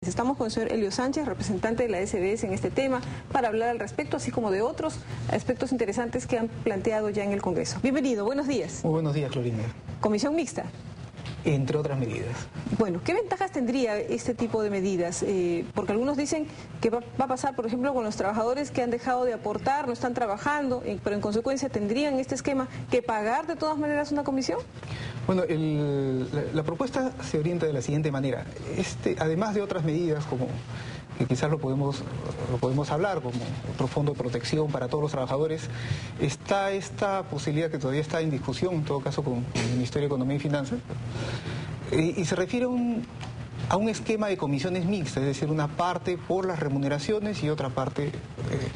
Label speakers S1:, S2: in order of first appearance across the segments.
S1: Estamos con el señor Elio Sánchez, representante de la SBS en este tema, para hablar al respecto, así como de otros aspectos interesantes que han planteado ya en el Congreso. Bienvenido, buenos días.
S2: Muy buenos días, Clorinda.
S1: Comisión mixta.
S2: Entre otras medidas.
S1: Bueno, ¿qué ventajas tendría este tipo de medidas? Porque algunos dicen que va a pasar, por ejemplo, con los trabajadores que han dejado de aportar, no están trabajando, pero en consecuencia tendrían este esquema que pagar de todas maneras una comisión.
S2: Bueno, la propuesta se orienta de la siguiente manera. Además de otras medidas como que quizás lo podemos hablar, como otro fondo de protección para todos los trabajadores, está esta posibilidad que todavía está en discusión, en todo caso con el Ministerio de Economía y Finanzas, y se refiere a un esquema de comisiones mixtas, es decir, una parte por las remuneraciones y otra parte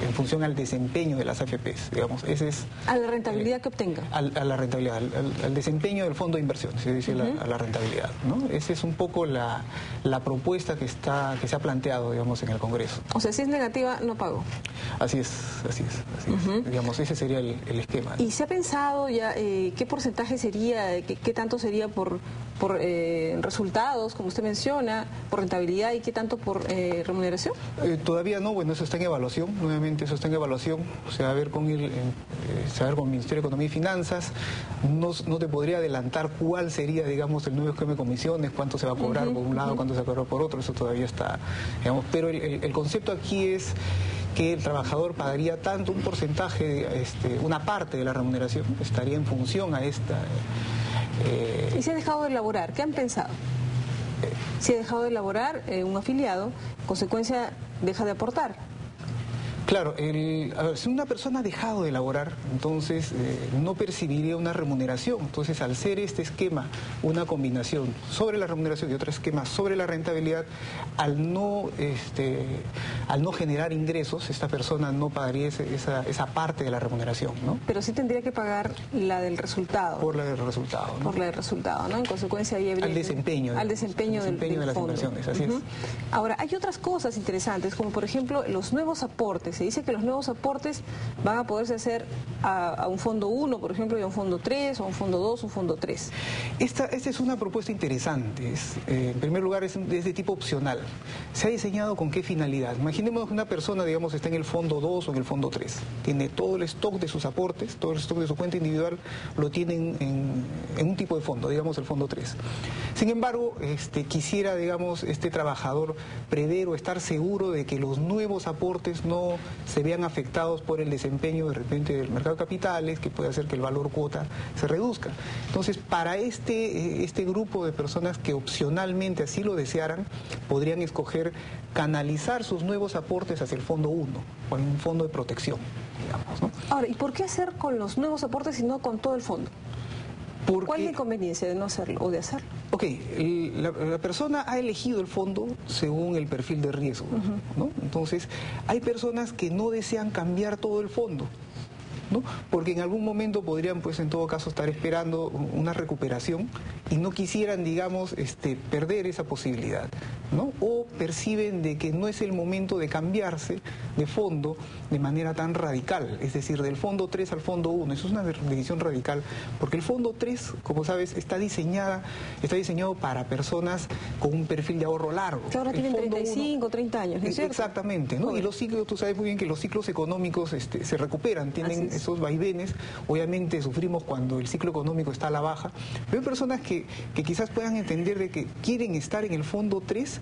S2: en función al desempeño de las AFPs, digamos. Ese es,
S1: a la rentabilidad que obtenga.
S2: A la rentabilidad, al desempeño del fondo de inversiones, es decir, a la rentabilidad, ¿no? Esa es un poco la propuesta que se ha planteado, digamos, en el Congreso.
S1: O sea, si es negativa, no pago.
S2: Así es. Digamos, ese sería el esquema.
S1: ¿Y se ha pensado ya qué porcentaje sería, qué tanto sería por resultados, como usted menciona, por rentabilidad, y qué tanto por remuneración?
S2: Todavía no, bueno, eso está en evaluación, nuevamente eso está en evaluación, se va a ver con el Ministerio de Economía y Finanzas. No te podría adelantar cuál sería, digamos, el nuevo esquema de comisiones, cuánto se va a cobrar por un lado, cuánto se va a cobrar por otro, eso todavía está, digamos, pero el concepto aquí es que el trabajador pagaría tanto un porcentaje, una parte de la remuneración, estaría en función a esta...
S1: ¿Y se ha dejado de elaborar? ¿Qué han pensado? Si ha dejado de elaborar un afiliado, en consecuencia deja de aportar.
S2: Claro, si una persona ha dejado de elaborar, entonces no percibiría una remuneración. Entonces, al ser este esquema una combinación sobre la remuneración y otro esquema sobre la rentabilidad, al no generar ingresos, esta persona no pagaría esa parte de la remuneración, ¿no?
S1: Pero sí tendría que pagar la del resultado.
S2: Por la del resultado, ¿no?
S1: Por la del resultado, ¿no? En consecuencia, ahí habría...
S2: Al desempeño
S1: de las
S2: fondo. Inversiones, así es.
S1: Ahora, hay otras cosas interesantes, como por ejemplo los nuevos aportes. Se dice que los nuevos aportes van a poderse hacer a un fondo 1, por ejemplo, y a un fondo 3, o a un fondo 2, un fondo 3.
S2: Esta es una propuesta interesante. En primer lugar, es de tipo opcional. ¿Se ha diseñado con qué finalidad? Imaginemos que una persona, digamos, está en el fondo 2 o en el fondo 3. Tiene todo el stock de sus aportes, todo el stock de su cuenta individual, lo tienen en un tipo de fondo, digamos el fondo 3. Sin embargo, quisiera, digamos, este trabajador prever o estar seguro de que los nuevos aportes no se vean afectados por el desempeño de repente del mercado de capitales, que puede hacer que el valor cuota se reduzca. Entonces, para este grupo de personas que opcionalmente así lo desearan, podrían escoger canalizar sus nuevos aportes hacia el fondo 1, o en un fondo de protección, digamos, ¿no?
S1: Ahora, ¿y por qué hacer con los nuevos aportes y no con todo el fondo? ¿Cuál es la inconveniencia de no hacerlo o de hacerlo?
S2: Ok, la persona ha elegido el fondo según el perfil de riesgo, ¿no? Entonces, hay personas que no desean cambiar todo el fondo, ¿no? Porque en algún momento podrían, pues en todo caso, estar esperando una recuperación y no quisieran, digamos, perder esa posibilidad, ¿no? O perciben de que no es el momento de cambiarse de fondo de manera tan radical, es decir, del fondo 3 al fondo 1. Eso es una decisión radical, porque el fondo 3, como sabes, está diseñado para personas con un perfil de ahorro largo.
S1: Que ahora tienen 35, 30 años, ¿no es cierto?
S2: Exactamente, ¿no? Y los ciclos, tú sabes muy bien que los ciclos económicos se recuperan, tienen esos vaivenes. Obviamente sufrimos cuando el ciclo económico está a la baja, pero hay personas que quizás puedan entender de que quieren estar en el fondo 3,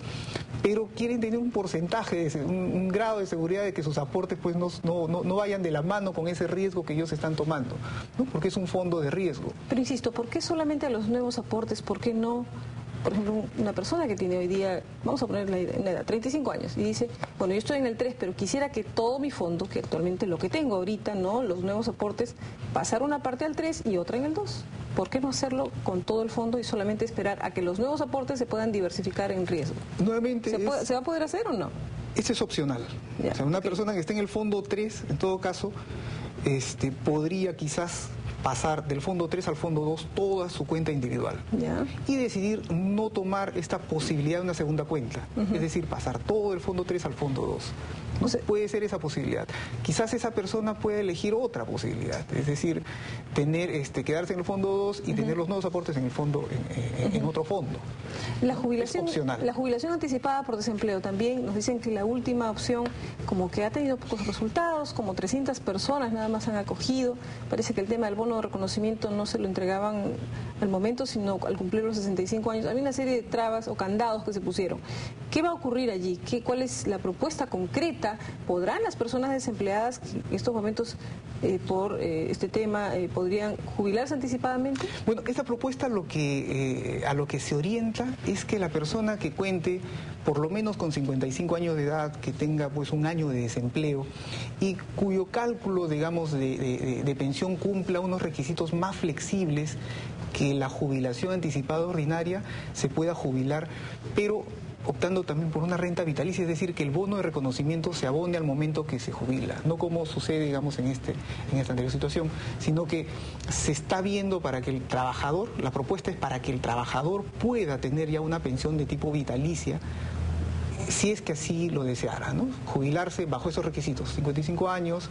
S2: pero quieren tener un porcentaje, un grado de seguridad de que sus aportes pues no vayan de la mano con ese riesgo que ellos están tomando, ¿no? Porque es un fondo de riesgo.
S1: Pero insisto, ¿por qué solamente a los nuevos aportes? ¿Por qué no? Por ejemplo, una persona que tiene hoy día, vamos a poner la edad, 35 años, y dice, bueno, yo estoy en el 3, pero quisiera que todo mi fondo, que actualmente lo que tengo ahorita, no, los nuevos aportes, pasar una parte al 3 y otra en el 2. ¿Por qué no hacerlo con todo el fondo y solamente esperar a que los nuevos aportes se puedan diversificar en riesgo?
S2: Nuevamente,
S1: ¿Se va a poder hacer o no?
S2: Eso es opcional. O sea, una persona que esté en el fondo 3, en todo caso, podría quizás pasar del fondo 3 al fondo 2 toda su cuenta individual.
S1: Ya.
S2: Y decidir no tomar esta posibilidad de una segunda cuenta, es decir, pasar todo del fondo 3 al fondo 2. No sé, puede ser esa posibilidad. Quizás esa persona pueda elegir otra posibilidad, es decir, quedarse en el fondo 2 y tener los nuevos aportes en el fondo, en otro fondo.
S1: La jubilación,
S2: es opcional.
S1: La jubilación anticipada por desempleo también nos dicen que la última opción como que ha tenido pocos resultados, como 300 personas nada más han acogido. Parece que el tema del bono de reconocimiento no se lo entregaban al momento, sino al cumplir los 65 años. Había una serie de trabas o candados que se pusieron. ¿Qué va a ocurrir allí? ¿Cuál es la propuesta concreta? ¿Podrán las personas desempleadas en estos momentos por este tema podrían jubilarse anticipadamente?
S2: Bueno, esta propuesta a lo que se orienta es que la persona que cuente por lo menos con 55 años de edad, que tenga pues un año de desempleo y cuyo cálculo, digamos, de pensión cumpla unos requisitos más flexibles que la jubilación anticipada ordinaria, se pueda jubilar, pero optando también por una renta vitalicia, es decir, que el bono de reconocimiento se abone al momento que se jubila, no como sucede, digamos, en esta anterior situación, sino que se está viendo para que el trabajador, la propuesta es para que el trabajador pueda tener ya una pensión de tipo vitalicia, si es que así lo deseara, ¿no? Jubilarse bajo esos requisitos, 55 años,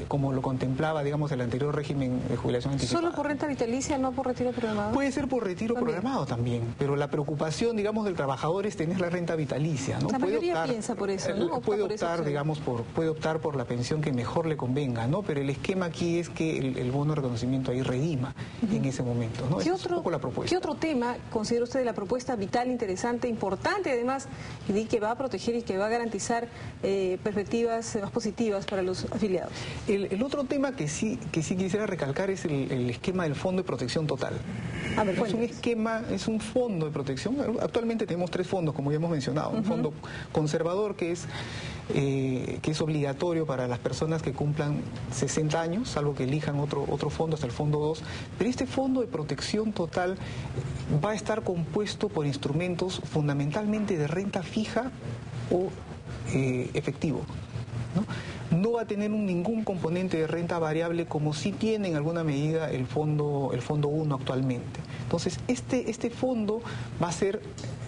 S2: como lo contemplaba, digamos, el anterior régimen de jubilación anticipada.
S1: ¿Solo por renta vitalicia, no por retiro programado?
S2: Puede ser por retiro programado también, pero la preocupación, digamos, del trabajador es tener la renta vitalicia, ¿no?
S1: La mayoría piensa por eso, ¿no?
S2: Puede optar, digamos, puede optar por la pensión que mejor le convenga, ¿no? Pero el esquema aquí es que el bono de reconocimiento ahí redima en ese momento, ¿no? Esa es un poco la propuesta.
S1: ¿Qué otro tema considera usted de la propuesta vital, interesante, importante, además, y que va a proteger y que va a garantizar perspectivas más positivas para los afiliados?
S2: El otro tema que sí quisiera recalcar es el esquema del Fondo de Protección Total.
S1: A ver,
S2: es un esquema, es un fondo de protección. Actualmente tenemos 3 fondos, como ya hemos mencionado. Un fondo conservador que es obligatorio para las personas que cumplan 60 años, salvo que elijan otro fondo, hasta el fondo 2. Pero este fondo de protección total va a estar compuesto por instrumentos fundamentalmente de renta fija o efectivo, ¿no? No va a tener ningún componente de renta variable como sí tiene en alguna medida el fondo 1 actualmente. Entonces, este fondo va a ser,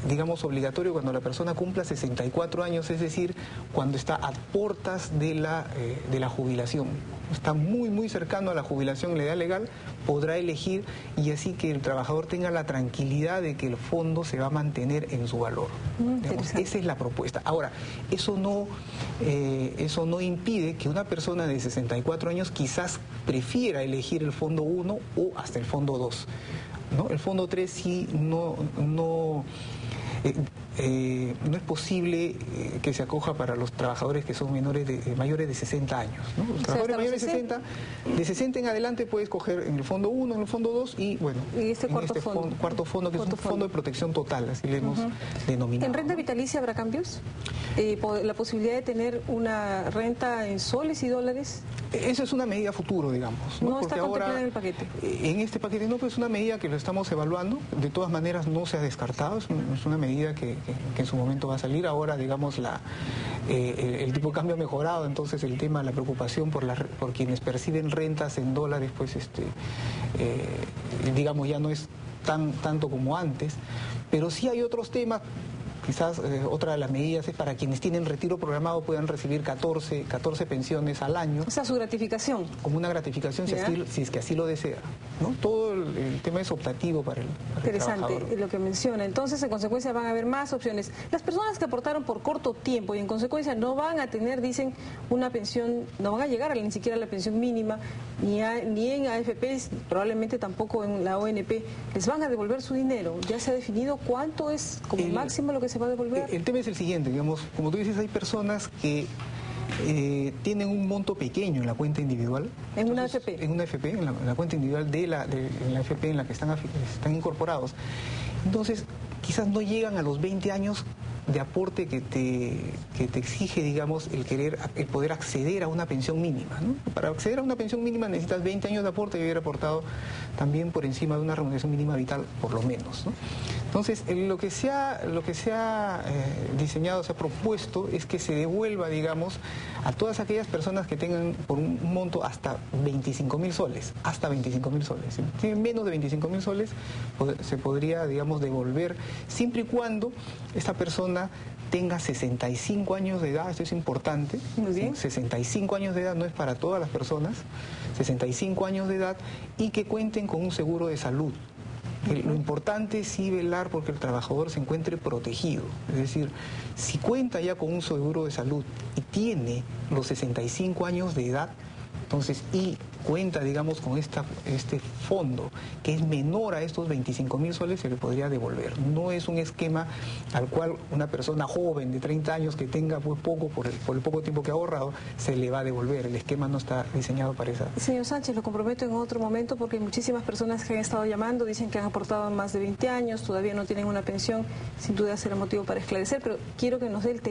S2: digamos, obligatorio cuando la persona cumpla 64 años, es decir, cuando está a puertas de la jubilación. Está muy, muy cercano a la jubilación en la edad legal, podrá elegir y así que el trabajador tenga la tranquilidad de que el fondo se va a mantener en su valor. Digamos, esa es la propuesta. Ahora, eso no impide que una persona de 64 años quizás prefiera elegir el fondo 1 o hasta el fondo 2. ¿No? El fondo 3 sí no es posible que se acoja para los trabajadores que son mayores de 60 años, ¿no? Los trabajadores mayores de 60 en adelante puedes coger en el fondo 1, en el fondo 2 y bueno,
S1: ¿y este
S2: cuarto fondo que es un fondo de protección total, así le hemos denominado.
S1: ¿En renta vitalicia habrá cambios? ¿La posibilidad de tener una renta en soles y dólares?
S2: Eso es una medida futuro, digamos.
S1: No está contemplada en el paquete.
S2: En este paquete no, pues es una medida que lo estamos evaluando. De todas maneras no se ha descartado, es una medida que en su momento va a salir. Ahora, digamos, el tipo de cambio ha mejorado, entonces el tema, la preocupación por quienes perciben rentas en dólares, pues digamos, ya no es tanto como antes. Pero sí hay otros temas. Quizás otra de las medidas es para quienes tienen retiro programado puedan recibir 14 pensiones al año.
S1: O sea, su gratificación.
S2: Como una gratificación si es que así lo desea, ¿no? Todo el tema es optativo para el trabajador.
S1: Interesante lo que menciona. Entonces, en consecuencia, van a haber más opciones. Las personas que aportaron por corto tiempo y en consecuencia no van a tener, dicen, una pensión, no van a llegar ni siquiera a la pensión mínima, ni en AFPs, probablemente tampoco en la ONP, les van a devolver su dinero. ¿Ya se ha definido cuánto es como máximo lo que se va a devolver?
S2: El tema es el siguiente, digamos, como tú dices, hay personas que tienen un monto pequeño en la cuenta individual.
S1: ¿En una AFP?
S2: En una AFP, en la cuenta individual de la AFP en la que están incorporados. Entonces, quizás no llegan a los 20 años de aporte que te exige, digamos, el poder acceder a una pensión mínima, ¿no? Para acceder a una pensión mínima necesitas 20 años de aporte y haber aportado también por encima de una remuneración mínima vital, por lo menos, ¿no? Entonces, lo que se ha diseñado, se ha propuesto, es que se devuelva, digamos, a todas aquellas personas que tengan por un monto hasta 25.000 soles, hasta 25.000 soles. Si tienen menos de 25.000 soles, se podría, digamos, devolver, siempre y cuando esta persona tenga 65 años de edad. Esto es importante.
S1: Muy bien.
S2: 65 años de edad no es para todas las personas, 65 años de edad, y que cuenten con un seguro de salud. Lo importante es sí velar porque el trabajador se encuentre protegido. Es decir, si cuenta ya con un seguro de salud y tiene los 65 años de edad, entonces, y cuenta, digamos, con este fondo que es menor a estos 25.000 soles, se le podría devolver. No es un esquema al cual una persona joven de 30 años que tenga pues poco, por el poco tiempo que ha ahorrado, se le va a devolver. El esquema no está diseñado para esa.
S1: Señor Sánchez, lo comprometo en otro momento porque hay muchísimas personas que han estado llamando, dicen que han aportado más de 20 años, todavía no tienen una pensión, sin duda será motivo para esclarecer, pero quiero que nos dé el